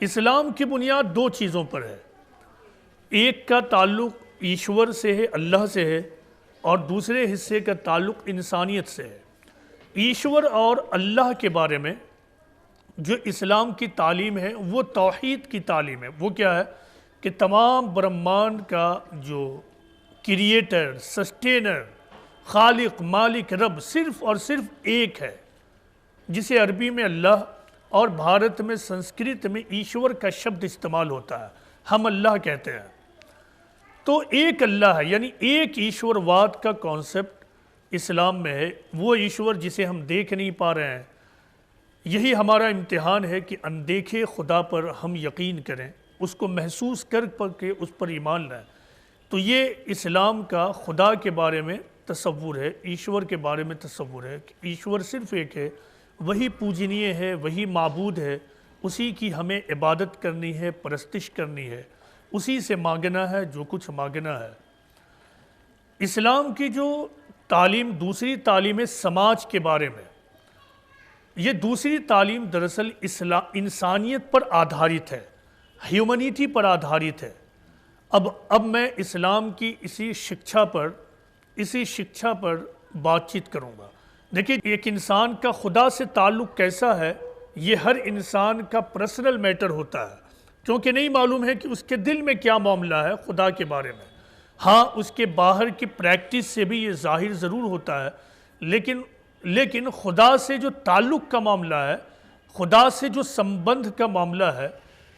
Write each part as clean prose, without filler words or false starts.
اسلام کی بنیاد دو چیزوں پر ہے. ایک کا تعلق ایشور سے ہے، اللہ سے ہے، اور دوسرے حصے کا تعلق انسانیت سے ہے. ایشور اور اللہ کے بارے میں جو اسلام کی تعلیم ہے وہ توحید کی تعلیم ہے. وہ کیا ہے کہ تمام برہمانڈ کا جو کریٹر، سسٹینر، خالق، مالک، رب صرف اور صرف ایک ہے، جسے عربی میں اللہ اور بھارت میں سنسکرت میں ایشور کا شبد استعمال ہوتا ہے. ہم اللہ کہتے ہیں. تو ایک اللہ ہے، یعنی ایک ایشور واد کا کانسیپٹ اسلام میں ہے. وہ ایشور جسے ہم دیکھ نہیں پا رہے ہیں. یہی ہمارا امتحان ہے کہ اندیکھے خدا پر ہم یقین کریں، اس کو محسوس کر کے اس پر ایمان لائیں. تو یہ اسلام کا خدا کے بارے میں تصور ہے، ایشور کے بارے میں تصور ہے کہ ایشور صرف ایک ہے، وہی پوجنیہ ہے، وہی معبود ہے، اسی کی ہمیں عبادت کرنی ہے، پرستش کرنی ہے، اسی سے مانگنا ہے جو کچھ مانگنا ہے. اسلام کی جو تعلیم دوسری تعلیم سماج کے بارے میں، یہ دوسری تعلیم دراصل انسانیت پر آدھارت ہے، ہیومنیٹی پر آدھارت ہے. اب میں اسلام کی اسی شکچھا پر بات چیت کروں گا. دیکھیں، ایک انسان کا خدا سے تعلق کیسا ہے، یہ ہر انسان کا پرسنل میٹر ہوتا ہے، کیونکہ نہیں معلوم ہے کہ اس کے دل میں کیا معاملہ ہے خدا کے بارے میں. ہاں، اس کے باہر کی پریکٹس سے بھی یہ ظاہر ضرور ہوتا ہے، لیکن خدا سے جو تعلق کا معاملہ ہے، خدا سے جو سمبندھ کا معاملہ ہے،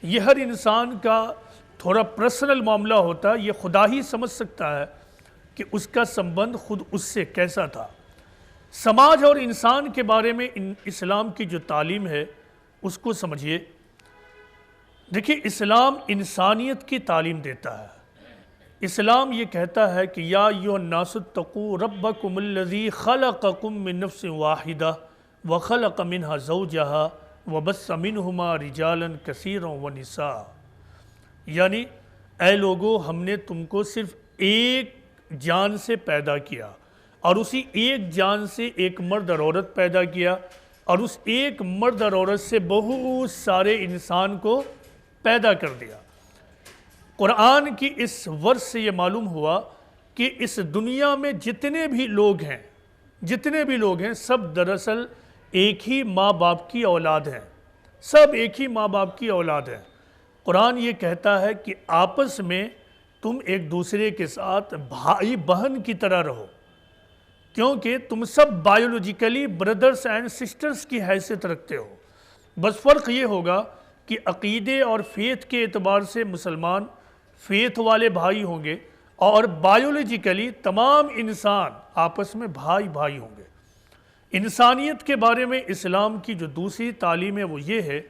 یہ ہر انسان کا تھوڑا پرسنل معاملہ ہوتا ہے. یہ خدا ہی سمجھ سکتا ہے کہ اس کا سمبندھ خود اس سے کیسا تھا. سماج اور انسان کے بارے میں اسلام کی جو تعلیم ہے اس کو سمجھیے. دیکھیے، اسلام انسانیت کی تعلیم دیتا ہے. اسلام یہ کہتا ہے کہ یا ایھا الناس اتقوا ربکم الذی خلقکم من نفس واحدہ وخلق منہا زوجہا وبث منہما رجالا کثیرا ونساء. یعنی اے لوگو، ہم نے تم کو صرف ایک جان سے پیدا کیا، اور اسی ایک جان سے ایک مرد اور عورت پیدا کیا، اور اس ایک مرد اور عورت سے بہت سارے انسان کو پیدا کر دیا. قرآن کی اس ورس سے یہ معلوم ہوا کہ اس دنیا میں جتنے بھی لوگ ہیں سب دراصل ایک ہی ماں باپ کی اولاد ہیں. سب ایک ہی ماں باپ کی اولاد ہیں. قرآن یہ کہتا ہے کہ آپس میں تم ایک دوسرے کے ساتھ بھائی بہن کی طرح رہو، کیونکہ تم سب بایولوجیکلی بردرز اینڈ سسٹرز کی حیثیت رکھتے ہو. بس فرق یہ ہوگا کہ عقیدے اور فیتھ کے اعتبار سے مسلمان فیتھ والے بھائی ہوں گے، اور بایولوجیکلی تمام انسان آپس میں بھائی ہوں گے. انسانیت کے بارے میں اسلام کی جو دوسری تعلیم ہے وہ یہ ہے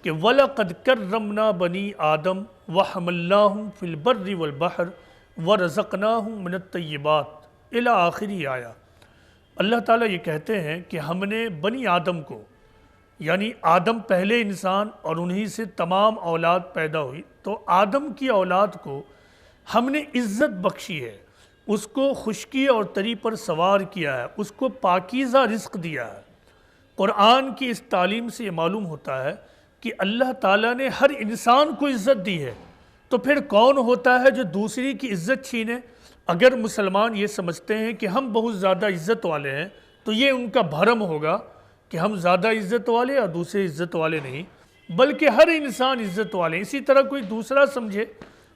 کہ وَلَقَدْ كَرَّمْنَا بَنِي آدَمَ وَحَمَلْنَاهُمْ فِي الْبَرِّ وَالْبَحْرِ وَرَزَقْنَاهُمْ مِنَ الطَّيِّبَاتِ الی آخری آیا. اللہ تعالیٰ یہ کہتے ہیں کہ ہم نے بنی آدم کو، یعنی آدم پہلے انسان اور انہی سے تمام اولاد پیدا ہوئی، تو آدم کی اولاد کو ہم نے عزت بخشی ہے، اس کو خشکی اور تری پر سوار کیا ہے، اس کو پاکیزہ رزق دیا ہے. قرآن کی اس تعلیم سے یہ معلوم ہوتا ہے کہ اللہ تعالیٰ نے ہر انسان کو عزت دی ہے. تو پھر کون ہوتا ہے جو دوسری کی عزت چھینے؟ اگر مسلمان یہ سمجھتے ہیں کہ ہم بہت زیادہ عزت والے ہیں تو یہ ان کا بھرم ہوگا کہ ہم زیادہ عزت والے اور دوسرے عزت والے نہیں، بلکہ ہر انسان عزت والے ہیں. اسی طرح کوئی دوسرا سمجھے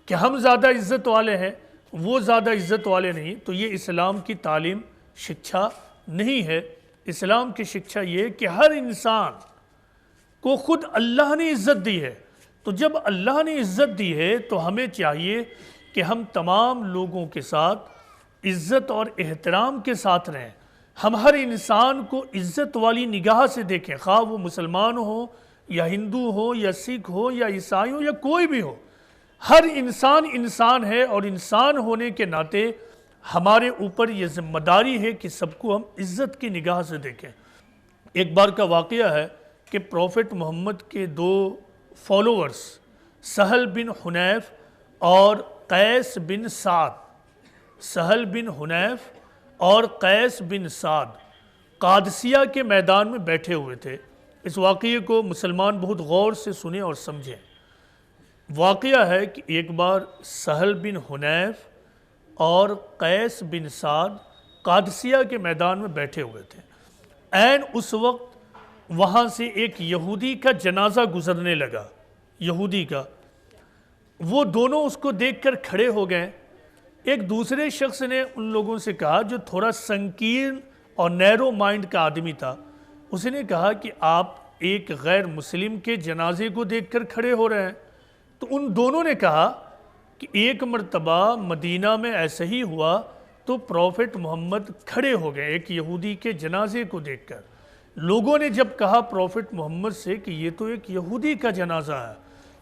کہ ہم زیادہ عزت والے ہیں، وہ زیادہ عزت والے نہیں، تو یہ اسلام کی تعلیم شکچھا نہیں ہے. اسلام کی شکچھا یہ ہے کہ ہر انسان کو خود اللہ نے عزت دی ہے. تو جب اللہ نے عزت دی ہے تو ہمیں چاہیے کہ ہم تمام لوگوں کے ساتھ عزت اور احترام کے ساتھ رہیں. ہم ہر انسان کو عزت والی نگاہ سے دیکھیں، خواہ وہ مسلمان ہو یا ہندو ہو یا سکھ ہو یا عیسائی ہو یا کوئی بھی ہو. ہر انسان ہے، اور انسان ہونے کے ناطے ہمارے اوپر یہ ذمہ داری ہے کہ سب کو ہم عزت کی نگاہ سے دیکھیں. ایک بار کا واقعہ ہے کہ پروفٹ محمد کے دو فالوورز سہل بن حنیف اور قیس بن سعد قادسیہ کے میدان میں بیٹھے ہوئے تھے. اس واقعے کو مسلمان بہت غور سے سنیں اور سمجھیں. واقعہ ہے کہ ایک بار سہل بن حنیف اور قیس بن سعد قادسیہ کے میدان میں بیٹھے ہوئے تھے۔ عین اس وقت وہاں سے ایک یہودی کا جنازہ گزرنے لگا، یہودی کا۔ وہ دونوں اس کو دیکھ کر کھڑے ہو گئے۔ ایک دوسرے شخص نے ان لوگوں سے کہا، جو تھوڑا سنکین اور نیرو مائنڈ کا آدمی تھا، اس نے کہا کہ آپ ایک غیر مسلم کے جنازے کو دیکھ کر کھڑے ہو رہے ہیں۔ تو ان دونوں نے کہا کہ ایک مرتبہ مدینہ میں ایسا ہی ہوا تو پروفٹ محمد کھڑے ہو گئے ایک یہودی کے جنازے کو دیکھ کر۔ لوگوں نے جب کہا پروفٹ محمد سے کہ یہ تو ایک یہودی کا جنازہ ہے،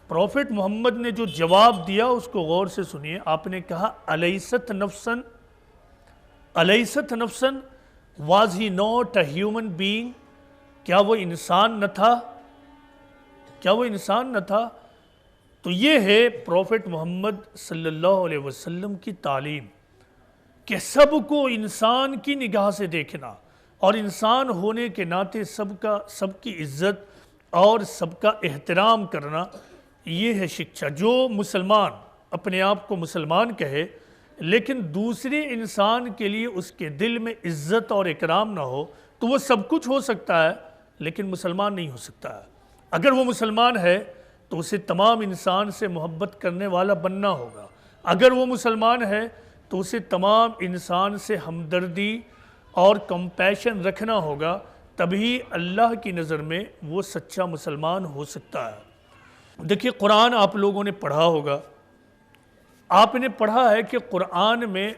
پروفٹ محمد نے جو جواب دیا اس کو غور سے سنیے۔ آپ نے کہا الیست نفسن، الیست نفسن، was he not a human being, کیا وہ انسان نہ تھا؟ کیا وہ انسان نہ تھا؟ تو یہ ہے پروفٹ محمد صلی اللہ علیہ وسلم کی تعلیم، کہ سب کو انسان کی نگاہ سے دیکھنا، اور انسان ہونے کے ناطے سب کی عزت اور سب کا احترام کرنا، یہ ہے شکشا۔ جو مسلمان اپنے آپ کو مسلمان کہے لیکن دوسرے انسان کے لیے اس کے دل میں عزت اور اکرام نہ ہو، تو وہ سب کچھ ہو سکتا ہے لیکن مسلمان نہیں ہو سکتا ہے۔ اگر وہ مسلمان ہے تو اسے تمام انسان سے محبت کرنے والا بننا ہوگا۔ اگر وہ مسلمان ہے تو اسے تمام انسان سے ہمدردی اور کمپیشن رکھنا ہوگا، تبھی اللہ کی نظر میں وہ سچا مسلمان ہو سکتا ہے۔ دیکھیے، قرآن آپ لوگوں نے پڑھا ہوگا، آپ نے پڑھا ہے کہ قرآن میں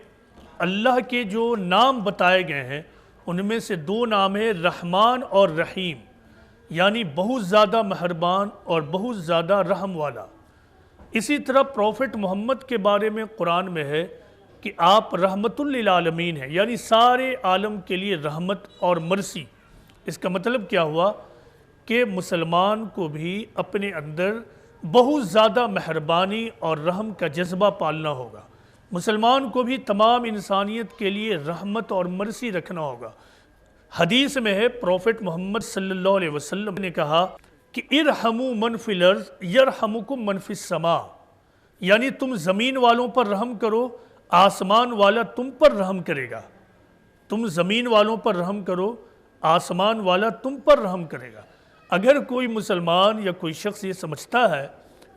اللہ کے جو نام بتائے گئے ہیں ان میں سے دو نام ہیں رحمان اور رحیم، یعنی بہت زیادہ مہربان اور بہت زیادہ رحم والا۔ اسی طرح پروفٹ محمد کے بارے میں قرآن میں ہے کہ آپ رحمت للعالمین ہیں، یعنی سارے عالم کے لیے رحمت اور مرسی۔ اس کا مطلب کیا ہوا کہ مسلمان کو بھی اپنے اندر بہت زیادہ مہربانی اور رحم کا جذبہ پالنا ہوگا۔ مسلمان کو بھی تمام انسانیت کے لیے رحمت اور مرسی رکھنا ہوگا۔ حدیث میں ہے پروفٹ محمد صلی اللہ علیہ وسلم نے کہا کہ ارحموا من فی الارض یرحمکم من فی السماء، یعنی تم زمین والوں پر رحم کرو، آسمان والا تم پر رحم کرے گا۔ تم زمین والوں پر رحم کرو، آسمان والا تم پر رحم کرے گا۔ اگر کوئی مسلمان یا کوئی شخص یہ سمجھتا ہے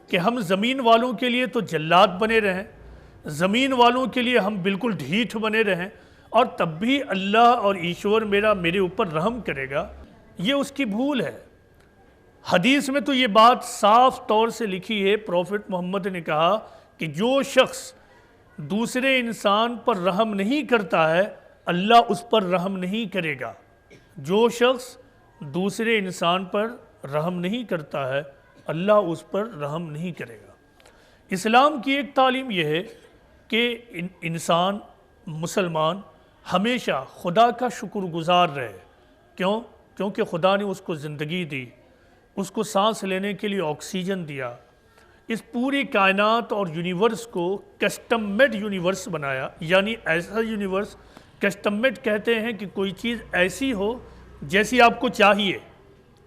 کہ ہم زمین والوں کے لیے تو جلاد بنے رہیں، زمین والوں کے لیے ہم بالکل ڈھیٹ بنے رہیں، اور تب بھی اللہ اور ایشور میرے اوپر رحم کرے گا، یہ اس کی بھول ہے۔ حدیث میں تو یہ بات صاف طور سے لکھی ہے، پروفٹ محمد نے کہا کہ جو شخص دوسرے انسان پر رحم نہیں کرتا ہے اللہ اس پر رحم نہیں کرے گا۔ جو شخص دوسرے انسان پر رحم نہیں کرتا ہے اللہ اس پر رحم نہیں کرے گا۔ اسلام کی ایک تعلیم یہ ہے کہ انسان مسلمان ہمیشہ خدا کا شکر گزار رہے۔ کیونکہ خدا نے اس کو زندگی دی، اس کو سانس لینے کے لیے آکسیجن دیا، اس پوری کائنات اور یونیورس کو کسٹم میڈ یونیورس بنایا، یعنی ایسا یونیورس، کسٹم میڈ کہتے ہیں کہ کوئی چیز ایسی ہو جیسی آپ کو چاہیے۔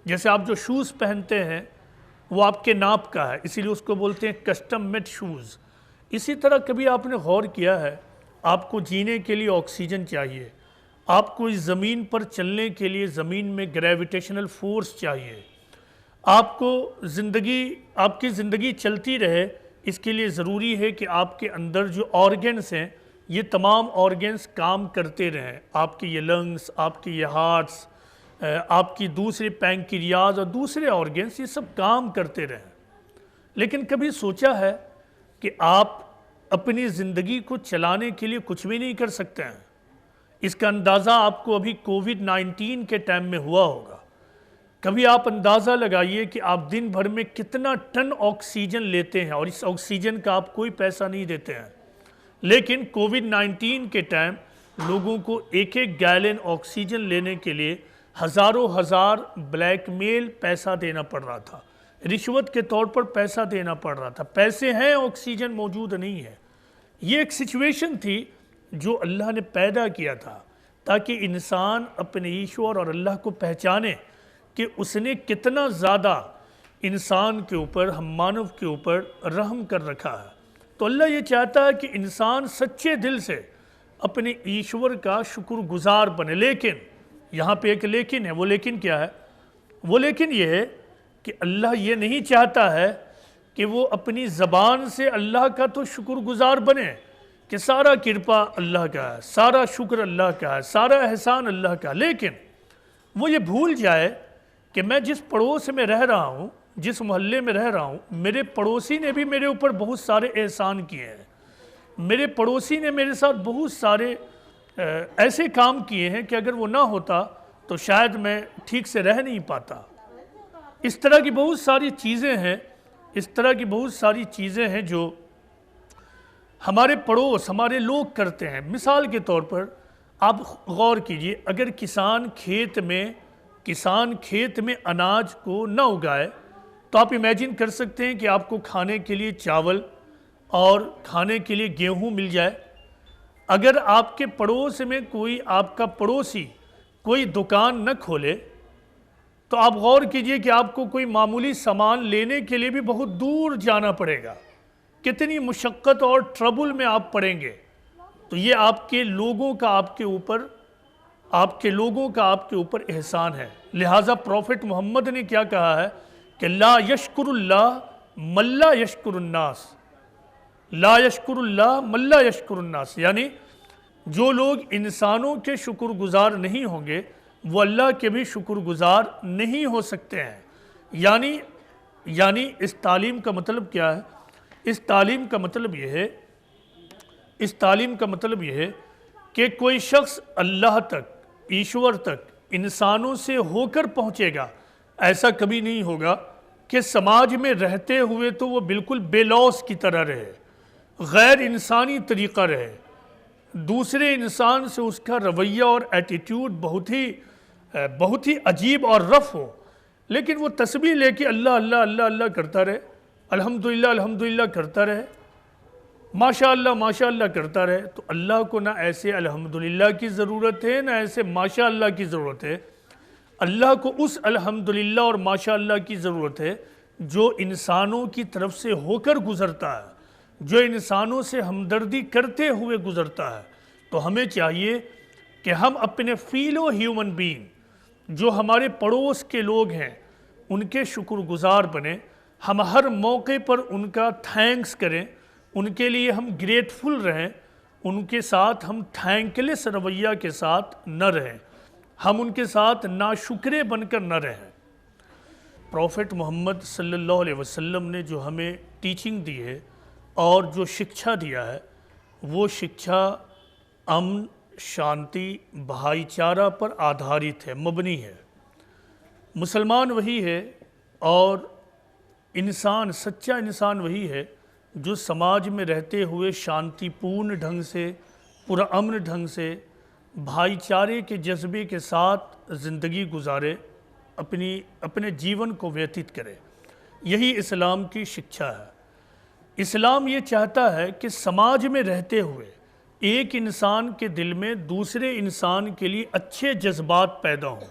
جیسے آپ جو شوز پہنتے ہیں وہ آپ کے ناپ کا ہے، اسی لیے اس کو بولتے ہیں کسٹم میڈ شوز۔ اسی طرح کبھی آپ نے غور کیا ہے، آپ کو جینے کے لیے آکسیجن چاہیے، آپ کو اس زمین پر چلنے کے لیے زمین میں گریویٹیشنل فورس چاہیے، آپ کی زندگی چلتی رہے، اس کے لیے ضروری ہے کہ آپ کے اندر جو آرگنز ہیں یہ تمام آرگنز کام کرتے رہیں، آپ کے یہ لنگز، آپ کے یہ ہارٹس، آپ کی دوسرے پینکریاز اور دوسرے آرگنز، یہ سب کام کرتے رہیں۔ لیکن کبھی سوچا ہے کہ آپ اپنی زندگی کو چلانے کے لیے کچھ بھی نہیں کر سکتے ہیں؟ اس کا اندازہ آپ کو ابھی کووڈ-19 کے ٹائم میں ہوا ہوگا۔ کبھی آپ اندازہ لگائیے کہ آپ دن بھر میں کتنا ٹن آکسیجن لیتے ہیں، اور اس آکسیجن کا آپ کوئی پیسہ نہیں دیتے ہیں۔ لیکن کووڈ-19 کے ٹائم لوگوں کو ایک گیلن آکسیجن لینے کے لیے ہزاروں ہزار بلیک میل پیسہ دینا پڑ رہا تھا، رشوت کے طور پر پیسہ دینا پڑ رہا تھا۔ پیسے ہیں، آکسیجن موجود نہیں ہے۔ یہ ایک سچویشن تھی جو اللہ نے پیدا کیا تھا تاکہ انسان اپنے ایشور اور اللہ کو پہچانے کہ اس نے کتنا زیادہ انسان کے اوپر، ہم مانو کے اوپر رحم کر رکھا ہے۔ تو اللہ یہ چاہتا ہے کہ انسان سچے دل سے اپنے ایشور کا شکر گزار بنے، لیکن یہاں پہ ایک لیکن ہے۔ وہ لیکن کیا ہے؟ وہ لیکن یہ ہے کہ اللہ یہ نہیں چاہتا ہے کہ وہ اپنی زبان سے اللہ کا تو شکر گزار بنے کہ سارا کرپا اللہ کا ہے، سارا شکر اللہ کا ہے، سارا احسان اللہ کا، لیکن وہ یہ بھول جائے کہ میں جس پڑوس میں رہ رہا ہوں، جس محلے میں رہ رہا ہوں، میرے پڑوسی نے بھی میرے اوپر بہت سارے احسان کیے ہیں، میرے پڑوسی نے میرے ساتھ بہت سارے ایسے کام کیے ہیں کہ اگر وہ نہ ہوتا تو شاید میں ٹھیک سے رہ نہیں پاتا۔ اس طرح کی بہت ساری چیزیں ہیں، اس طرح کی بہت ساری چیزیں ہیں جو ہمارے پڑوس، ہمارے لوگ کرتے ہیں۔ مثال کے طور پر آپ غور کیجئے، اگر کسان کھیت میں اناج کو نہ اگائے تو آپ امیجن کر سکتے ہیں کہ آپ کو کھانے کے لیے چاول اور کھانے کے لیے گیہوں مل جائے۔ اگر آپ کے پڑوس میں آپ کا پڑوسی کوئی دکان نہ کھولے تو آپ غور کیجئے کہ آپ کو کوئی معمولی سامان لینے کے لیے بھی بہت دور جانا پڑے گا، کتنی مشقت اور ٹربل میں آپ پڑیں گے۔ تو یہ آپ کے لوگوں کا آپ کے اوپر احسان ہے۔ لہٰذا پروفٹ محمد نے کیا کہا ہے کہ لا یشکر اللہ من لا یشکر الناس، لا یشکر اللہ من لا یشکر الناس، یعنی جو لوگ انسانوں کے شکر گزار نہیں ہوں گے وہ اللہ کے بھی شکر گزار نہیں ہو سکتے ہیں۔ یعنی اس تعلیم کا مطلب کیا ہے؟ اس تعلیم کا مطلب یہ ہے کہ کوئی شخص اللہ تک، ایشور تک، انسانوں سے ہو کر پہنچے گا، ایسا کبھی نہیں ہوگا کہ سماج میں رہتے ہوئے تو وہ بالکل بے لوث کی طرح رہے، غیر انسانی طریقہ رہے، دوسرے انسان سے اس کا رویہ اور ایٹیٹیوڈ بہت ہی عجیب اور رف ہو، لیکن وہ تسبیح لے کے اللہ اللہ اللہ اللہ کرتا رہے، الحمدللہ الحمدللہ کرتا رہے، ماشاء اللہ کرتا رہے۔ تو اللہ کو نہ ایسے الحمدللہ کی ضرورت ہے نہ ایسے ماشاء اللہ کی ضرورت ہے۔ اللہ کو اس الحمدللہ اور ماشاء اللہ کی ضرورت ہے جو انسانوں کی طرف سے ہو کر گزرتا ہے، جو انسانوں سے ہمدردی کرتے ہوئے گزرتا ہے۔ تو ہمیں چاہیے کہ ہم اپنے فیلو ہیومن بینگ، جو ہمارے پڑوس کے لوگ ہیں، ان کے شکر گزار بنیں، ہم ہر موقع پر ان کا تھینکس کریں، ان کے لیے ہم گریٹفل رہیں، ان کے ساتھ ہم تھینکلیس رویہ کے ساتھ نہ رہیں، ہم ان کے ساتھ ناشکرے بن کر نہ رہیں۔ پروفٹ محمد صلی اللہ علیہ وسلم نے جو ہمیں ٹیچنگ دی ہے اور جو شکشا دیا ہے، وہ شکشا امن، شانتی، بھائی چارہ پر آدھارت ہے، مبنی ہے۔ مسلمان وہی ہے اور سچا انسان وہی ہے جو سماج میں رہتے ہوئے شانتی پورن ڈھنگ سے، پرامن ڈھنگ سے، بھائی چارے کے جذبے کے ساتھ زندگی گزارے، اپنے جیون کو ویتت کرے۔ یہی اسلام کی شکشا ہے۔ اسلام یہ چاہتا ہے کہ سماج میں رہتے ہوئے ایک انسان کے دل میں دوسرے انسان کے لیے اچھے جذبات پیدا ہوں،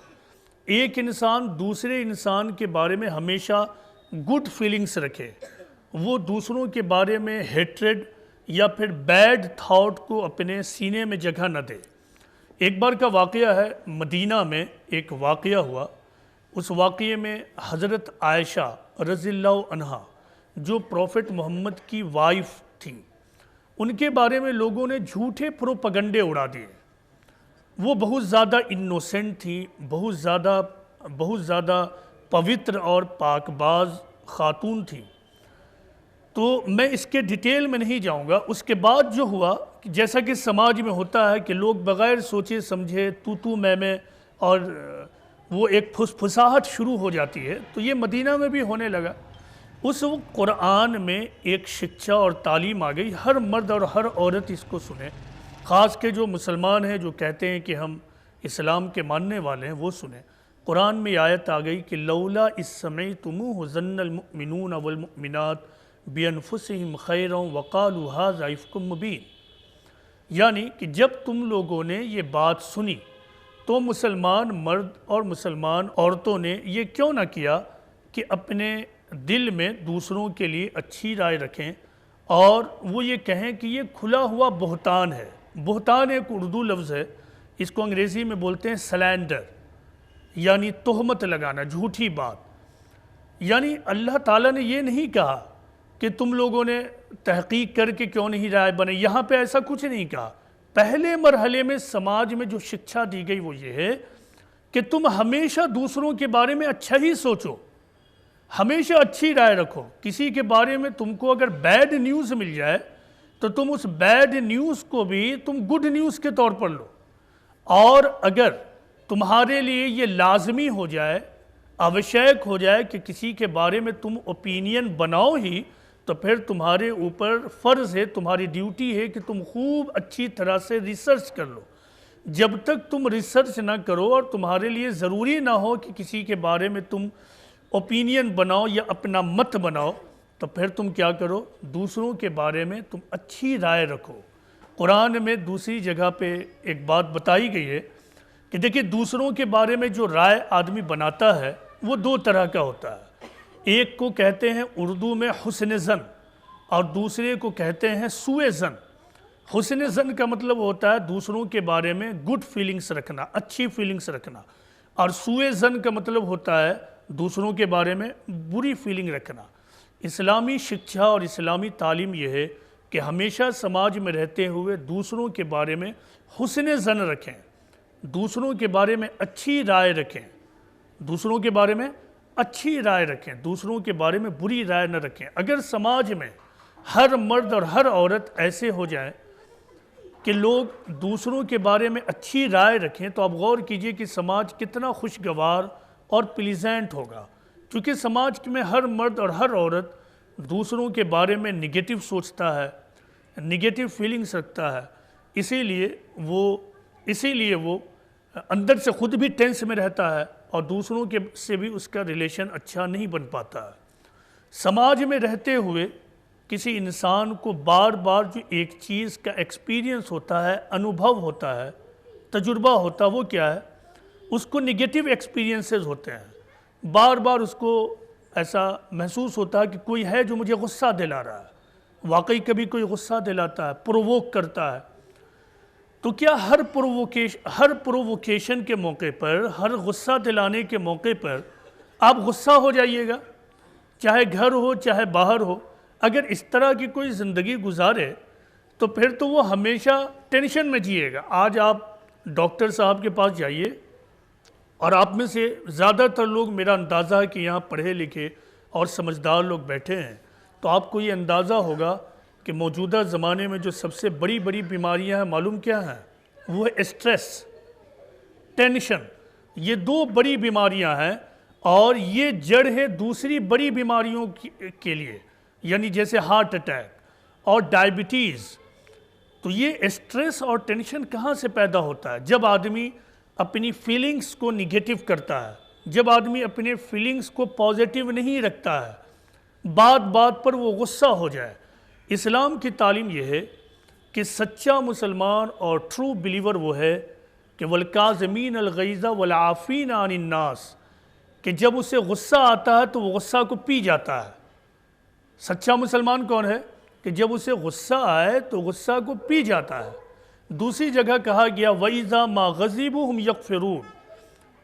ایک انسان دوسرے انسان کے بارے میں ہمیشہ گڈ فیلنگز رکھے، وہ دوسروں کے بارے میں ہیٹریڈ یا پھر بیڈ تھاٹ کو اپنے سینے میں جگہ نہ دے۔ ایک بار کا واقعہ ہے، مدینہ میں ایک واقعہ ہوا۔ اس واقعے میں حضرت عائشہ رضی اللہ عنہا جو پروفٹ محمد کی وائف تھیں، ان کے بارے میں لوگوں نے جھوٹے پروپیگنڈے اڑا دیے۔ وہ بہت زیادہ انوسنٹ تھی، بہت زیادہ پوتر اور پاک باز خاتون تھی۔ تو میں اس کے ڈیٹیل میں نہیں جاؤں گا۔ اس کے بعد جو ہوا، جیسا کہ سماج میں ہوتا ہے کہ لوگ بغیر سوچے سمجھے تو میں اور وہ ایک پھسپھساہٹ شروع ہو جاتی ہے، تو یہ مدینہ میں بھی ہونے لگا۔ اس وقت قرآن میں ایک شکشا اور تعلیم آ گئی، ہر مرد اور ہر عورت اس کو سنیں، خاص کے جو مسلمان ہیں، جو کہتے ہیں کہ ہم اسلام کے ماننے والے ہیں، وہ سنیں۔ قرآن میں آیت آ گئی کہ لولا اذ سمعتموہ ظن المؤمنون والمؤمنات بانفسہم خیرا وقالوا ھذا افک مبین، یعنی کہ جب تم لوگوں نے یہ بات سنی تو مسلمان مرد اور مسلمان عورتوں نے یہ کیوں نہ کیا کہ اپنے دل میں دوسروں کے لیے اچھی رائے رکھیں، اور وہ یہ کہیں کہ یہ کھلا ہوا بہتان ہے۔ بہتان ایک اردو لفظ ہے، اس کو انگریزی میں بولتے ہیں سلینڈر، یعنی تہمت لگانا، جھوٹی بات۔ یعنی اللہ تعالیٰ نے یہ نہیں کہا کہ تم لوگوں نے تحقیق کر کے کیوں نہیں رائے بنے، یہاں پہ ایسا کچھ نہیں کہا۔ پہلے مرحلے میں سماج میں جو شکشا دی گئی وہ یہ ہے کہ تم ہمیشہ دوسروں کے بارے میں اچھا ہی سوچو، ہمیشہ اچھی رائے رکھو۔ کسی کے بارے میں تم کو اگر بیڈ نیوز مل جائے تو تم اس بیڈ نیوز کو بھی تم گڈ نیوز کے طور پر لو، اور اگر تمہارے لیے یہ لازمی ہو جائے، آوشیک ہو جائے کہ کسی کے بارے میں تم اوپینین بناؤ ہی، تو پھر تمہارے اوپر فرض ہے، تمہاری ڈیوٹی ہے کہ تم خوب اچھی طرح سے ریسرچ کر لو۔ جب تک تم ریسرچ نہ کرو اور تمہارے لیے ضروری نہ ہو کہ کسی کے بارے میں تم اوپینین بناؤ یا اپنا مت بناؤ، تو پھر تم کیا کرو، دوسروں کے بارے میں تم اچھی رائے رکھو۔ قرآن میں دوسری جگہ پہ ایک بات بتائی گئی ہے کہ دیکھیں دوسروں کے بارے میں جو رائے آدمی بناتا ہے وہ دو طرح کا ہوتا ہے۔ ایک کو کہتے ہیں اردو میں حسن ظن، اور دوسرے کو کہتے ہیں سوء ظن۔ حسن ظن کا مطلب ہوتا ہے دوسروں کے بارے میں گڈ فیلنگز رکھنا، اچھی فیلنگز رکھنا، اور سوء ظن کا مطلب ہوتا ہے دوسروں کے بارے میں بری فیلنگ رکھنا۔ اسلامی شکشا اور اسلامی تعلیم یہ ہے کہ ہمیشہ سماج میں رہتے ہوئے دوسروں کے بارے میں حسن ظن رکھیں، دوسروں کے بارے میں اچھی رائے رکھیں، دوسروں کے بارے میں اچھی رائے رکھیں، دوسروں کے بارے میں بری رائے نہ رکھیں۔ اگر سماج میں ہر مرد اور ہر عورت ایسے ہو جائیں کہ لوگ دوسروں کے بارے میں اچھی رائے رکھیں، تو آپ غور کیجئے کہ سماج کتنا خوشگوار اور پلیزنٹ ہوگا، کیونکہ سماج میں ہر مرد اور ہر عورت دوسروں کے بارے میں نگیٹو سوچتا ہے، نگیٹو فیلنگز رکھتا ہے، اسی لیے وہ اندر سے خود بھی ٹینس میں رہتا ہے اور دوسروں کے سے بھی اس کا ریلیشن اچھا نہیں بن پاتا ہے۔ سماج میں رہتے ہوئے کسی انسان کو بار بار جو ایک چیز کا ایکسپیرینس ہوتا ہے، انوبھو ہوتا ہے، تجربہ ہوتا ہے، وہ کیا ہے؟ اس کو نگیٹو ایکسپیرینسز ہوتے ہیں۔ بار بار اس کو ایسا محسوس ہوتا ہے کہ کوئی ہے جو مجھے غصہ دلا رہا ہے، واقعی کبھی کوئی غصہ دلاتا ہے، پرووک کرتا ہے۔ تو کیا ہر پرووکیشن کے موقع پر، ہر غصہ دلانے کے موقع پر آپ غصہ ہو جائیے گا؟ چاہے گھر ہو چاہے باہر ہو، اگر اس طرح کی کوئی زندگی گزارے تو پھر تو وہ ہمیشہ ٹینشن میں جیے گا۔ آج آپ ڈاکٹر صاحب کے پاس جائیے، اور آپ میں سے زیادہ تر لوگ، میرا اندازہ ہے کہ یہاں پڑھے لکھے اور سمجھدار لوگ بیٹھے ہیں، تو آپ کو یہ اندازہ ہوگا کہ موجودہ زمانے میں جو سب سے بڑی بیماریاں ہیں، معلوم کیا ہیں؟ وہ ہے اسٹریس، ٹینشن۔ یہ دو بڑی بیماریاں ہیں، اور یہ جڑ ہے دوسری بڑی بیماریوں کے لیے، یعنی جیسے ہارٹ اٹیک اور ڈائبٹیز۔ تو یہ اسٹریس اور ٹینشن کہاں سے پیدا ہوتا ہے؟ جب آدمی اپنی فیلنگز کو نگیٹو کرتا ہے، جب آدمی اپنے فیلنگز کو پازیٹیو نہیں رکھتا ہے، بات بات پر وہ غصہ ہو جائے۔ اسلام کی تعلیم یہ ہے کہ سچا مسلمان اور ٹرو بلیور وہ ہے کہ وَالْكَاظِمِينَ الْغَيْظَ وَالْعَافِينَ عَنِ النَّاسِ، کہ جب اسے غصہ آتا ہے تو وہ غصہ کو پی جاتا ہے۔ سچا مسلمان کون ہے؟ کہ جب اسے غصہ آئے تو غصہ کو پی جاتا ہے۔ دوسری جگہ کہا گیا وَإِذَا مَا غَضِبُوا هُمْ يَغْفِرُونَ،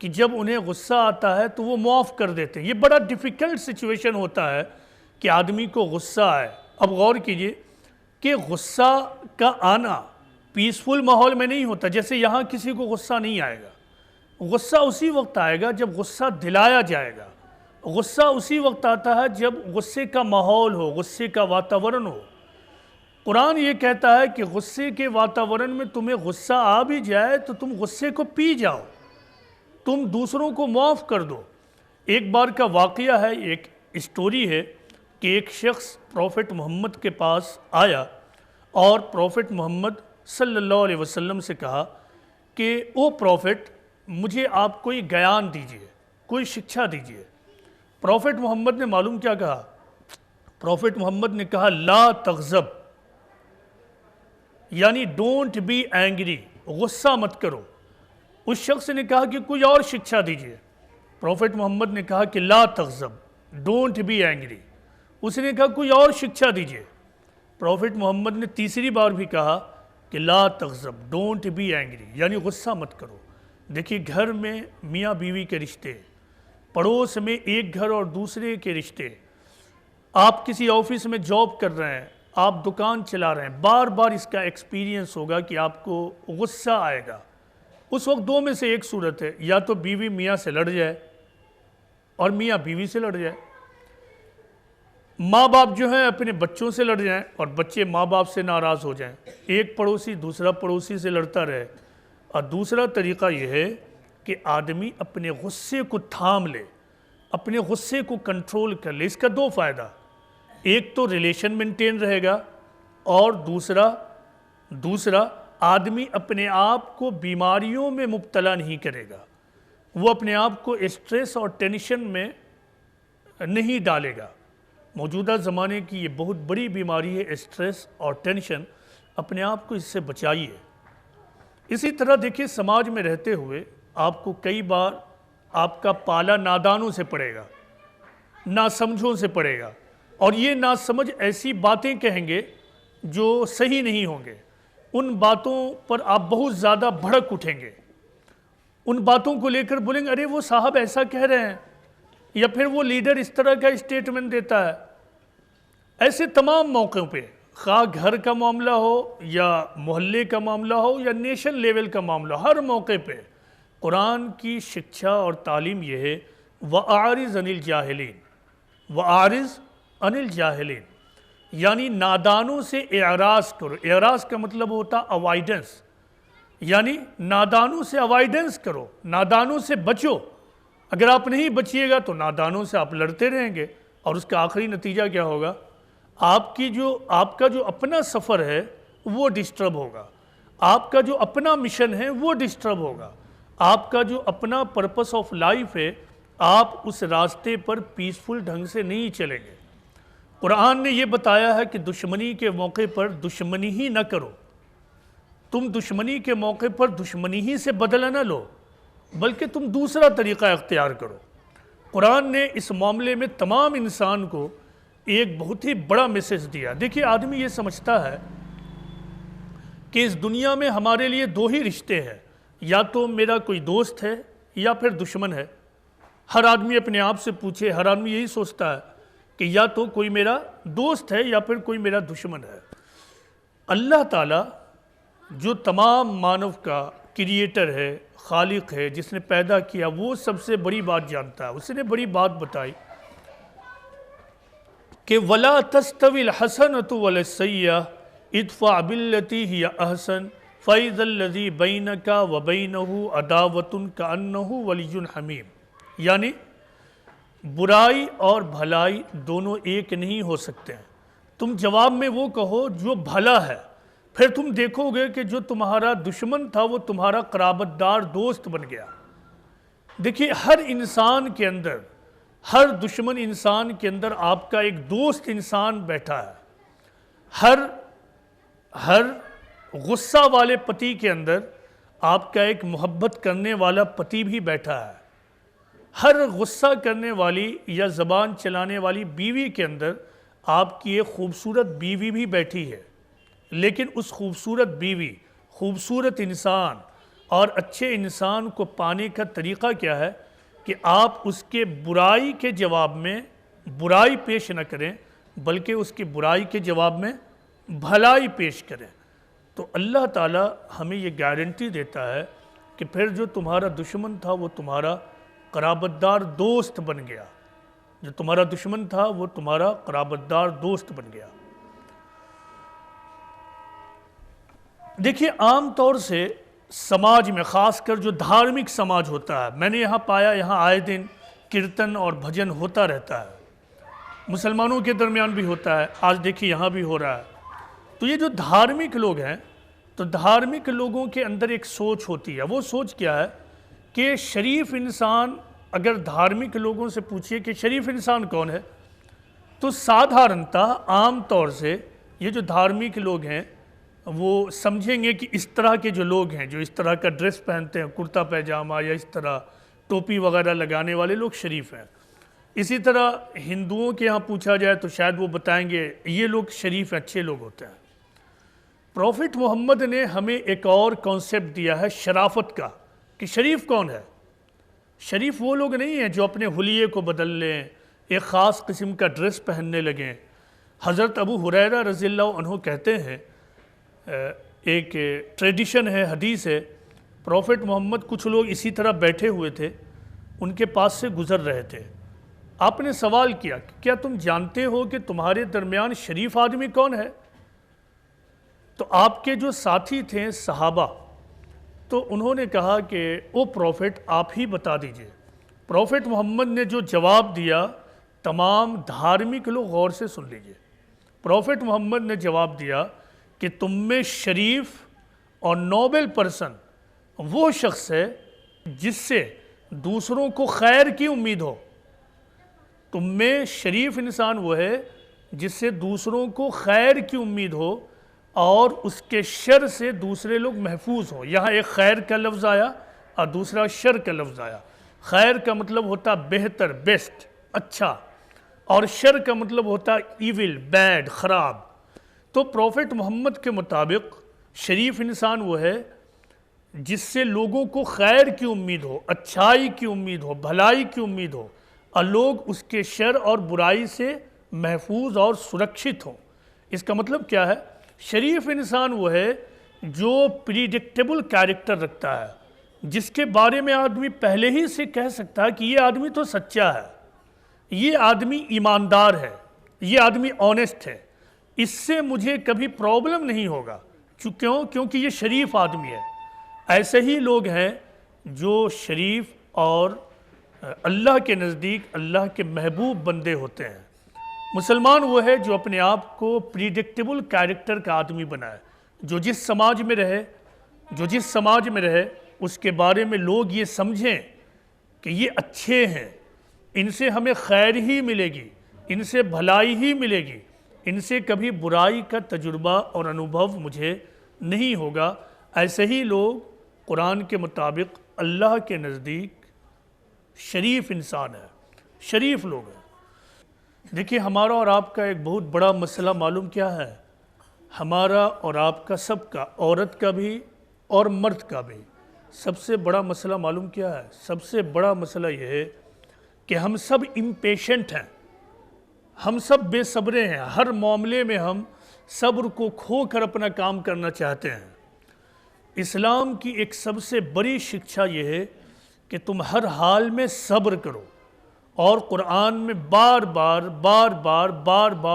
کہ جب انہیں غصہ آتا ہے تو وہ معاف کر دیتے ہیں۔ یہ بڑا ڈیفیکلٹ سچویشن ہوتا ہے کہ آدمی کو غصہ آئے۔ اب غور کیجئے کہ غصہ کا آنا پیسفل ماحول میں نہیں ہوتا، جیسے یہاں کسی کو غصہ نہیں آئے گا۔ غصہ اسی وقت آئے گا جب غصہ دلایا جائے گا۔ غصہ اسی وقت آتا ہے جب غصے کا ماحول ہو، غصے کا واتاورن ہو۔ قرآن یہ کہتا ہے کہ غصے کے واتاورن میں تمہیں غصہ آ بھی جائے تو تم غصے کو پی جاؤ، تم دوسروں کو معاف کر دو۔ ایک بار کا واقعہ ہے، ایک اسٹوری ہے کہ ایک شخص پروفٹ محمد کے پاس آیا اور پروفٹ محمد صلی اللہ علیہ وسلم سے کہا کہ او پروفٹ، مجھے آپ کوئی گیان دیجئے، کوئی شکشا دیجئے۔ پروفٹ محمد نے معلوم کیا کہا؟ پروفٹ محمد نے کہا لا تغضب، یعنی ڈونٹ بی اینگری، غصہ مت کرو۔ اس شخص نے کہا کہ کوئی اور شکشا دیجئے۔ پروفٹ محمد نے کہا کہ لا تغضب، ڈونٹ بی اینگری. اس نے کہا کوئی اور شکشا دیجئے. پروفٹ محمد نے تیسری بار بھی کہا کہ لا تغضب، ڈونٹ بی اینگری، یعنی غصہ مت کرو. دیکھیے گھر میں میاں بیوی کے رشتے، پڑوس میں ایک گھر اور دوسرے کے رشتے، آپ کسی آفس میں جاب کر رہے ہیں، آپ دکان چلا رہے ہیں، بار بار اس کا ایکسپیرینس ہوگا کہ آپ کو غصہ آئے گا. اس وقت دو میں سے ایک صورت ہے، یا تو بیوی میاں سے لڑ جائے اور میاں بیوی سے لڑ جائے، ماں باپ جو ہیں اپنے بچوں سے لڑ جائیں اور بچے ماں باپ سے ناراض ہو جائیں، ایک پڑوسی دوسرا پڑوسی سے لڑتا رہے. اور دوسرا طریقہ یہ ہے کہ آدمی اپنے غصے کو تھام لے، اپنے غصے کو کنٹرول کر لے. اس کا دو فائدہ، ایک تو ریلیشن مینٹین رہے گا، اور دوسرا آدمی اپنے آپ کو بیماریوں میں مبتلا نہیں کرے گا، وہ اپنے آپ کو اسٹریس اور ٹینشن میں نہیں ڈالے گا. موجودہ زمانے کی یہ بہت بڑی بیماری ہے اسٹریس اور ٹینشن، اپنے آپ کو اس سے بچائیے. اسی طرح دیکھیے سماج میں رہتے ہوئے آپ کو کئی بار آپ کا پالا نادانوں سے پڑے گا، ناسمجھوں سے پڑے گا، اور یہ ناسمجھ ایسی باتیں کہیں گے جو صحیح نہیں ہوں گے. ان باتوں پر آپ بہت زیادہ بھڑک اٹھیں گے، ان باتوں کو لے کر بولیں گے ارے وہ صاحب ایسا کہہ رہے ہیں، یا پھر وہ لیڈر اس طرح کا اسٹیٹمنٹ دیتا ہے. ایسے تمام موقعوں پہ، خواہ گھر کا معاملہ ہو یا محلے کا معاملہ ہو یا نیشن لیول کا معاملہ، ہر موقع پہ قرآن کی شکشا اور تعلیم یہ ہے وَأَعْرِضْ عَنِ الْجَاهِلِينَ، وَأَعْرِضْ عَنِ الْجَاهِلِينَ، یعنی نادانوں سے اعراض کرو. اعراض کا مطلب ہوتا اوائیڈنس، یعنی نادانوں سے اوائیڈنس کرو، نادانوں سے بچو. اگر آپ نہیں بچیے گا تو نادانوں سے آپ لڑتے رہیں گے، اور اس کا آخری نتیجہ کیا ہوگا؟ آپ کا جو اپنا سفر ہے وہ ڈسٹرب ہوگا، آپ کا جو اپنا مشن ہے وہ ڈسٹرب ہوگا، آپ کا جو اپنا پرپس آف لائف ہے آپ اس راستے پر پیسفل ڈھنگ سے نہیں چلیں گے. قرآن نے یہ بتایا ہے کہ دشمنی کے موقع پر دشمنی ہی نہ کرو. تم دشمنی کے موقع پر دشمنی ہی سے بدلہ نہ لو، بلکہ تم دوسرا طریقہ اختیار کرو. قرآن نے اس معاملے میں تمام انسان کو ایک بہت ہی بڑا میسج دیا. دیکھیے آدمی یہ سمجھتا ہے کہ اس دنیا میں ہمارے لیے دو ہی رشتے ہیں، یا تو میرا کوئی دوست ہے یا پھر دشمن ہے. ہر آدمی اپنے آپ سے پوچھے، ہر آدمی یہی سوچتا ہے کہ یا تو کوئی میرا دوست ہے یا پھر کوئی میرا دشمن ہے. اللہ تعالیٰ جو تمام مانو کا کریٹر ہے، خالق ہے، جس نے پیدا کیا، وہ سب سے بڑی بات جانتا ہے. اس نے بڑی بات بتائی کہ وَلَا تَسْتَوِي الْحَسَنَةُ وَلَا السَّيِّئَةُ اِدْفَعْ بِالَّتِي هِيَ أَحْسَنُ فَإِذَا الَّذِي بَيْنَكَ وَبَيْنَهُ عَدَاوَةٌ كَأَنَّهُ وَلِيٌّ حَمِيمٌ، یعنی برائی اور بھلائی دونوں ایک نہیں ہو سکتے ہیں. تم جواب میں وہ کہو جو بھلا ہے، پھر تم دیکھو گے کہ جو تمہارا دشمن تھا وہ تمہارا قرابت دار دوست بن گیا. دیکھیے ہر انسان کے اندر، ہر دشمن انسان کے اندر آپ کا ایک دوست انسان بیٹھا ہے. ہر غصہ والے پتی کے اندر آپ کا ایک محبت کرنے والا پتی بھی بیٹھا ہے. ہر غصہ کرنے والی یا زبان چلانے والی بیوی کے اندر آپ کی ایک خوبصورت بیوی بھی بیٹھی ہے. لیکن اس خوبصورت بیوی، خوبصورت انسان اور اچھے انسان کو پانے کا طریقہ کیا ہے کہ آپ اس کے برائی کے جواب میں برائی پیش نہ کریں، بلکہ اس کی برائی کے جواب میں بھلائی پیش کریں. تو اللہ تعالیٰ ہمیں یہ گارنٹی دیتا ہے کہ پھر جو تمہارا دشمن تھا وہ تمہارا قرابت دار دوست بن گیا. جو تمہارا دشمن تھا وہ تمہارا قرابت دار دوست بن گیا. دیکھیے عام طور سے سماج میں، خاص کر جو دھارمک سماج ہوتا ہے، میں نے یہاں پایا یہاں آئے دن کیرتن اور بھجن ہوتا رہتا ہے. مسلمانوں کے درمیان بھی ہوتا ہے، آج دیکھیے یہاں بھی ہو رہا ہے. تو یہ جو دھارمک لوگ ہیں، تو دھارمک لوگوں کے اندر ایک سوچ ہوتی ہے. وہ سوچ کیا ہے کہ شریف انسان، اگر دھارمک لوگوں سے پوچھئے کہ شریف انسان کون ہے، تو سادھارنتا عام طور سے یہ جو دھارمک لوگ ہیں وہ سمجھیں گے کہ اس طرح کے جو لوگ ہیں، جو اس طرح کا ڈریس پہنتے ہیں، کرتا پیجامہ یا اس طرح ٹوپی وغیرہ لگانے والے لوگ شریف ہیں. اسی طرح ہندوؤں کے ہاں پوچھا جائے تو شاید وہ بتائیں گے یہ لوگ شریف اچھے لوگ ہوتے ہیں۔ پروفٹ محمد نے ہمیں ایک اور کانسیپٹ دیا ہے شرافت کا، کہ شریف کون ہے؟ شریف وہ لوگ نہیں ہیں جو اپنے حلیے کو بدل لیں، ایک خاص قسم کا ڈریس پہننے لگیں۔ حضرت ابو ہریرہ رضی اللہ عنہ کہتے ہیں، ایک ٹریڈیشن ہے، حدیث ہے، پروفٹ محمد کچھ لوگ اسی طرح بیٹھے ہوئے تھے، ان کے پاس سے گزر رہے تھے۔ آپ نے سوال کیا کہ کیا تم جانتے ہو کہ تمہارے درمیان شریف آدمی کون ہے؟ تو آپ کے جو ساتھی تھے صحابہ، تو انہوں نے کہا کہ او پروفٹ آپ ہی بتا دیجئے۔ پروفٹ محمد نے جو جواب دیا تمام دھارمک لوگ غور سے سن لیجئے۔ پروفٹ محمد نے جواب دیا کہ تم میں شریف اور نوبل پرسن وہ شخص ہے جس سے دوسروں کو خیر کی امید ہو۔ تم میں شریف انسان وہ ہے جس سے دوسروں کو خیر کی امید ہو اور اس کے شر سے دوسرے لوگ محفوظ ہوں۔ یہاں ایک خیر کا لفظ آیا اور دوسرا شر کا لفظ آیا۔ خیر کا مطلب ہوتا بہتر، بیسٹ، اچھا، اور شر کا مطلب ہوتا ایول، بیڈ، خراب۔ تو پروفٹ محمد کے مطابق شریف انسان وہ ہے جس سے لوگوں کو خیر کی امید ہو، اچھائی کی امید ہو، بھلائی کی امید ہو، اور لوگ اس کے شر اور برائی سے محفوظ اور سرکشت ہوں۔ اس کا مطلب کیا ہے؟ شریف انسان وہ ہے جو پریڈکٹیبل کیریکٹر رکھتا ہے، جس کے بارے میں آدمی پہلے ہی سے کہہ سکتا ہے کہ یہ آدمی تو سچا ہے، یہ آدمی ایماندار ہے، یہ آدمی آنیسٹ ہے، اس سے مجھے کبھی پرابلم نہیں ہوگا۔ کیونکہ یہ شریف آدمی ہے۔ ایسے ہی لوگ ہیں جو شریف اور اللہ کے نزدیک اللہ کے محبوب بندے ہوتے ہیں۔ مسلمان وہ ہے جو اپنے آپ کو پریڈکٹیبل کیریکٹر کا آدمی بنائے، جو جس سماج میں رہے اس کے بارے میں لوگ یہ سمجھیں کہ یہ اچھے ہیں، ان سے ہمیں خیر ہی ملے گی، ان سے بھلائی ہی ملے گی، ان سے کبھی برائی کا تجربہ اور انوبھو مجھے نہیں ہوگا۔ ایسے ہی لوگ قرآن کے مطابق اللہ کے نزدیک شریف انسان ہے، شریف لوگ ہیں۔ دیکھیے ہمارا اور آپ کا ایک بہت بڑا مسئلہ معلوم کیا ہے؟ ہمارا اور آپ کا، سب کا، عورت کا بھی اور مرد کا بھی، سب سے بڑا مسئلہ معلوم کیا ہے؟ سب سے بڑا مسئلہ یہ ہے کہ ہم سب امپیشنٹ ہیں، ہم سب بے صبرے ہیں، ہر معاملے میں ہم صبر کو کھو کر اپنا کام کرنا چاہتے ہیں۔ اسلام کی ایک سب سے بڑی شکشا یہ ہے کہ تم ہر حال میں صبر کرو، اور قرآن میں بار بار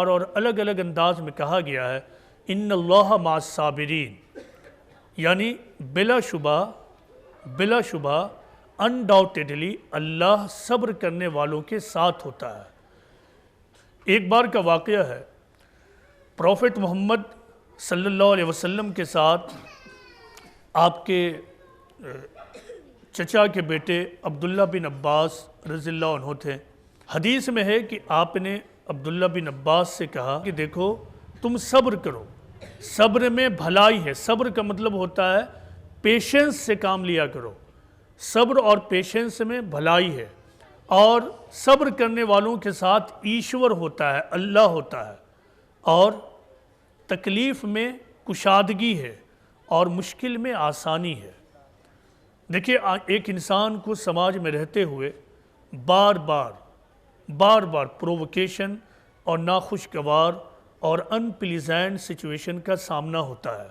اور الگ الگ انداز میں کہا گیا ہے ان اللہ مع الصابرین، یعنی بلا شبہ انڈاؤٹیڈلی اللہ صبر کرنے والوں کے ساتھ ہوتا ہے۔ ایک بار کا واقعہ ہے، پروفٹ محمد صلی اللہ علیہ وسلم کے ساتھ آپ کے چچا کے بیٹے عبداللہ بن عباس رضی اللہ عنہ تھے۔ حدیث میں ہے کہ آپ نے عبداللہ بن عباس سے کہا کہ دیکھو تم صبر کرو، صبر میں بھلائی ہے۔ صبر کا مطلب ہوتا ہے پیشنس سے کام لیا کرو، صبر اور پیشنس میں بھلائی ہے، اور صبر کرنے والوں کے ساتھ ایشور ہوتا ہے، اللہ ہوتا ہے، اور تکلیف میں کشادگی ہے اور مشکل میں آسانی ہے۔ دیکھیے ایک انسان کو سماج میں رہتے ہوئے بار بار پرووکیشن اور ناخوشگوار اور ان پلیزنٹ سچویشن کا سامنا ہوتا ہے۔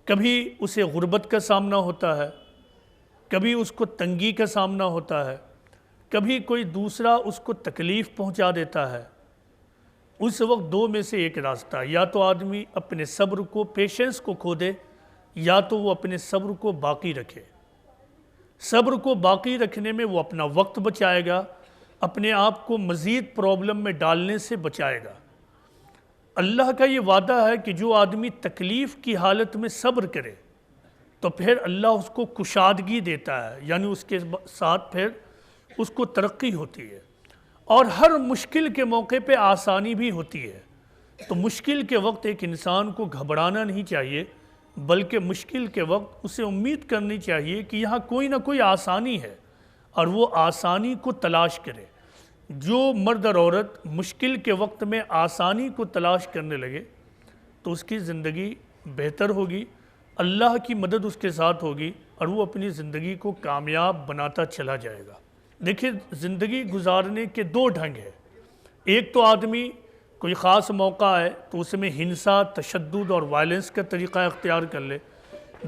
کبھی اسے غربت کا سامنا ہوتا ہے، کبھی اس کو تنگی کا سامنا ہوتا ہے، کبھی کوئی دوسرا اس کو تکلیف پہنچا دیتا ہے۔ اس وقت دو میں سے ایک راستہ، یا تو آدمی اپنے صبر کو، پیشنس کو کھو دے، یا تو وہ اپنے صبر کو باقی رکھے۔ صبر کو باقی رکھنے میں وہ اپنا وقت بچائے گا، اپنے آپ کو مزید پرابلم میں ڈالنے سے بچائے گا۔ اللہ کا یہ وعدہ ہے کہ جو آدمی تکلیف کی حالت میں صبر کرے تو پھر اللہ اس کو کشادگی دیتا ہے، یعنی اس کے ساتھ پھر اس کو ترقی ہوتی ہے، اور ہر مشکل کے موقع پہ آسانی بھی ہوتی ہے۔ تو مشکل کے وقت ایک انسان کو گھبرانا نہیں چاہیے، بلکہ مشکل کے وقت اسے امید کرنی چاہیے کہ یہاں کوئی نہ کوئی آسانی ہے، اور وہ آسانی کو تلاش کرے۔ جو مرد اور عورت مشکل کے وقت میں آسانی کو تلاش کرنے لگے تو اس کی زندگی بہتر ہوگی، اللہ کی مدد اس کے ساتھ ہوگی اور وہ اپنی زندگی کو کامیاب بناتا چلا جائے گا۔ دیکھیں، زندگی گزارنے کے دو ڈھنگ ہیں۔ ایک تو آدمی کوئی خاص موقع ہے تو اس میں ہنسا، تشدد اور وائلنس کا طریقہ اختیار کر لے۔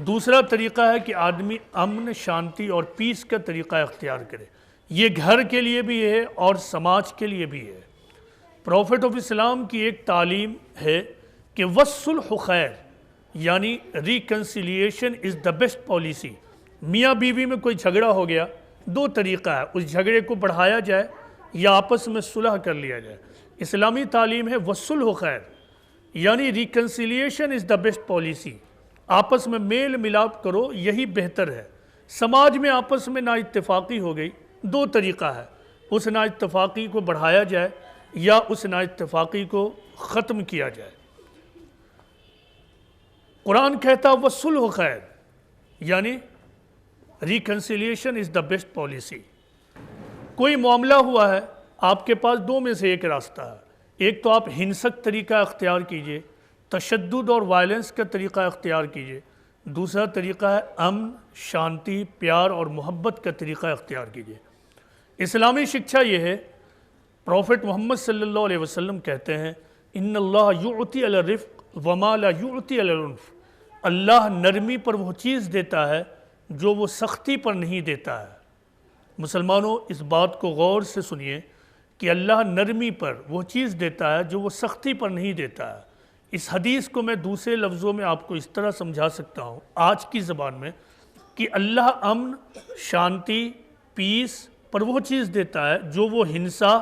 دوسرا طریقہ ہے کہ آدمی امن، شانتی اور پیس کا طریقہ اختیار کرے۔ یہ گھر کے لیے بھی ہے اور سماج کے لیے بھی ہے۔ پروفٹ آف اسلام کی ایک تعلیم ہے کہ والصلح خیر، یعنی reconciliation is the best policy. میاں بیوی میں کوئی جھگڑا ہو گیا، دو طریقہ ہے، اس جھگڑے کو بڑھایا جائے یا آپس میں صلح کر لیا جائے۔ اسلامی تعلیم ہے والصلح خیر، یعنی reconciliation is the best policy, آپس میں میل ملاپ کرو، یہی بہتر ہے۔ سماج میں آپس میں نا اتفاقی ہو گئی، دو طریقہ ہے، اس نا اتفاقی کو بڑھایا جائے یا اس نا اتفاقی کو ختم کیا جائے۔ قرآن کہتا والصلح خیر، یعنی reconciliation is the best policy. کوئی معاملہ ہوا ہے، آپ کے پاس دو میں سے ایک راستہ ہے۔ ایک تو آپ ہنسک طریقہ اختیار کیجئے، تشدد اور وائلنس کا طریقہ اختیار کیجئے۔ دوسرا طریقہ ہے امن، شانتی، پیار اور محبت کا طریقہ اختیار کیجئے۔ اسلامی شکشا یہ ہے، پروفٹ محمد صلی اللہ علیہ وسلم کہتے ہیں ان اللہ یعطی علی الرفق وما لا یعطی علی العنف۔ اللہ نرمی پر وہ چیز دیتا ہے جو وہ سختی پر نہیں دیتا ہے۔ مسلمانوں، اس بات کو غور سے سنیے کہ اللہ نرمی پر وہ چیز دیتا ہے جو وہ سختی پر نہیں دیتا ہے۔ اس حدیث کو میں دوسرے لفظوں میں آپ کو اس طرح سمجھا سکتا ہوں آج کی زبان میں کہ اللہ امن، شانتی، پیس پر وہ چیز دیتا ہے جو وہ ہنسا،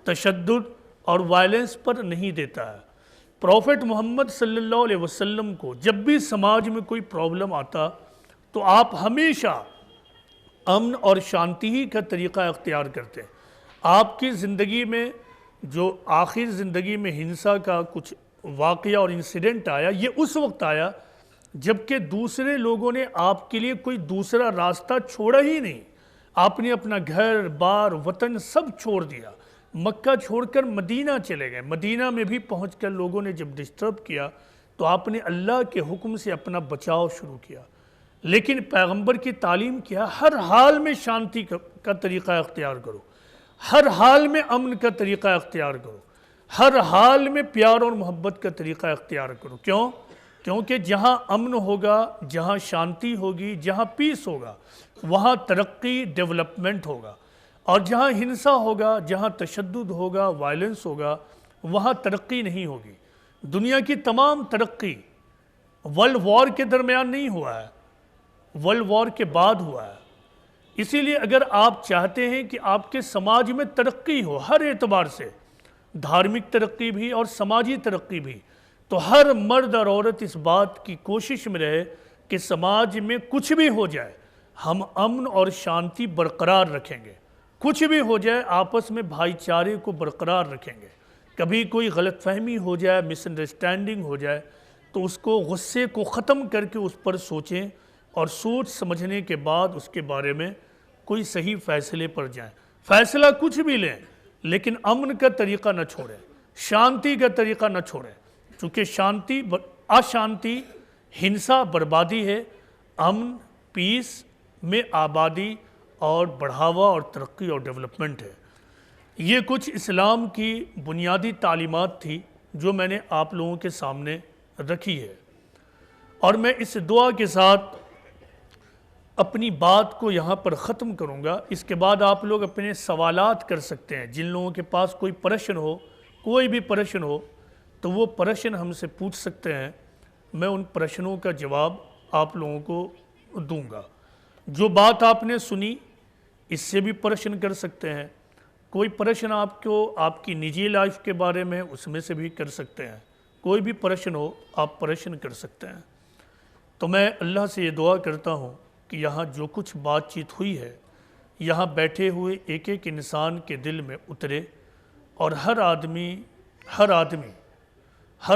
تشدد اور وائلنس پر نہیں دیتا ہے۔ پروفٹ محمد صلی اللہ علیہ وسلم کو جب بھی سماج میں کوئی پرابلم آتا تو آپ ہمیشہ امن اور شانتی ہی کا طریقہ اختیار کرتے۔ آپ کی زندگی میں جو آخر زندگی میں ہنسا کا کچھ واقعہ اور انسیڈنٹ آیا، یہ اس وقت آیا جبکہ دوسرے لوگوں نے آپ کے لیے کوئی دوسرا راستہ چھوڑا ہی نہیں۔ آپ نے اپنا گھر بار وطن سب چھوڑ دیا، مکہ چھوڑ کر مدینہ چلے گئے۔ مدینہ میں بھی پہنچ کر لوگوں نے جب ڈسٹرب کیا تو آپ نے اللہ کے حکم سے اپنا بچاؤ شروع کیا۔ لیکن پیغمبر کی تعلیم کیا؟ ہر حال میں شانتی کا طریقہ اختیار کرو، ہر حال میں امن کا طریقہ اختیار کرو، ہر حال میں پیار اور محبت کا طریقہ اختیار کرو۔ کیوں؟ کیونکہ جہاں امن ہوگا، جہاں شانتی ہوگی، جہاں پیس ہوگا، وہاں ترقی، ڈیولپمنٹ ہوگا، اور جہاں ہنسا ہوگا، جہاں تشدد ہوگا، وائلنس ہوگا، وہاں ترقی نہیں ہوگی۔ دنیا کی تمام ترقی ورلڈ وار کے درمیان نہیں ہوا ہے، ورلڈ وار کے بعد ہوا ہے۔ اسی لیے اگر آپ چاہتے ہیں کہ آپ کے سماج میں ترقی ہو ہر اعتبار سے، دھارمک ترقی بھی اور سماجی ترقی بھی، تو ہر مرد اور عورت اس بات کی کوشش میں رہے کہ سماج میں کچھ بھی ہو جائے ہم امن اور شانتی برقرار رکھیں گے، کچھ بھی ہو جائے آپس میں بھائی چارے کو برقرار رکھیں گے۔ کبھی کوئی غلط فہمی ہو جائے، مس انڈرسٹینڈنگ ہو جائے تو اس کو غصے کو ختم کر کے اس پر سوچیں اور سوچ سمجھنے کے بعد اس کے بارے میں کوئی صحیح فیصلے پر جائیں۔ فیصلہ کچھ بھی لیں لیکن امن کا طریقہ نہ چھوڑیں، شانتی کا طریقہ نہ چھوڑیں، چونکہ اشانتی ہنسا بربادی ہے، امن پیس میں آبادی اور بڑھاوا اور ترقی اور ڈیولپمنٹ ہے۔ یہ کچھ اسلام کی بنیادی تعلیمات تھی جو میں نے آپ لوگوں کے سامنے رکھی ہے، اور میں اس دعا کے ساتھ اپنی بات کو یہاں پر ختم کروں گا۔ اس کے بعد آپ لوگ اپنے سوالات کر سکتے ہیں، جن لوگوں کے پاس کوئی پرشن ہو، کوئی بھی پرشن ہو تو وہ پرشن ہم سے پوچھ سکتے ہیں، میں ان پرشنوں کا جواب آپ لوگوں کو دوں گا۔ جو بات آپ نے سنی اس سے بھی پرشن کر سکتے ہیں، کوئی پرشن آپ کو آپ کی نجی لائف کے بارے میں اس میں سے بھی کر سکتے ہیں، کوئی بھی پرشن ہو آپ پرشن کر سکتے ہیں۔ تو میں اللہ سے یہ دعا کرتا ہوں کہ یہاں جو کچھ بات چیت ہوئی ہے یہاں بیٹھے ہوئے ایک ایک انسان کے دل میں اترے، اور ہر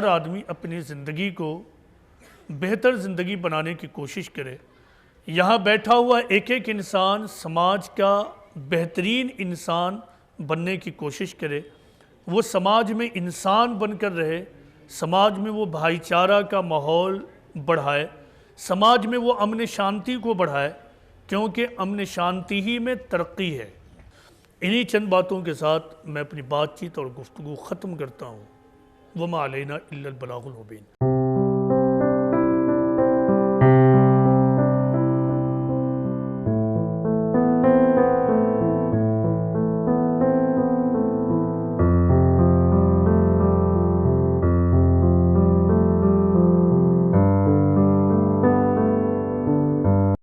آدمی اپنی زندگی کو بہتر زندگی بنانے کی کوشش کرے۔ یہاں بیٹھا ہوا ایک ایک انسان سماج کا بہترین انسان بننے کی کوشش کرے، وہ سماج میں انسان بن کر رہے، سماج میں وہ بھائی چارہ کا ماحول بڑھائے، سماج میں وہ امن شانتی کو بڑھائے، کیونکہ امن شانتی ہی میں ترقی ہے۔ انہی چند باتوں کے ساتھ میں اپنی بات چیت اور گفتگو ختم کرتا ہوں۔ وَمَا عَلَيْنَا إِلَّا الْبَلَاغُ الْمُبِينُ۔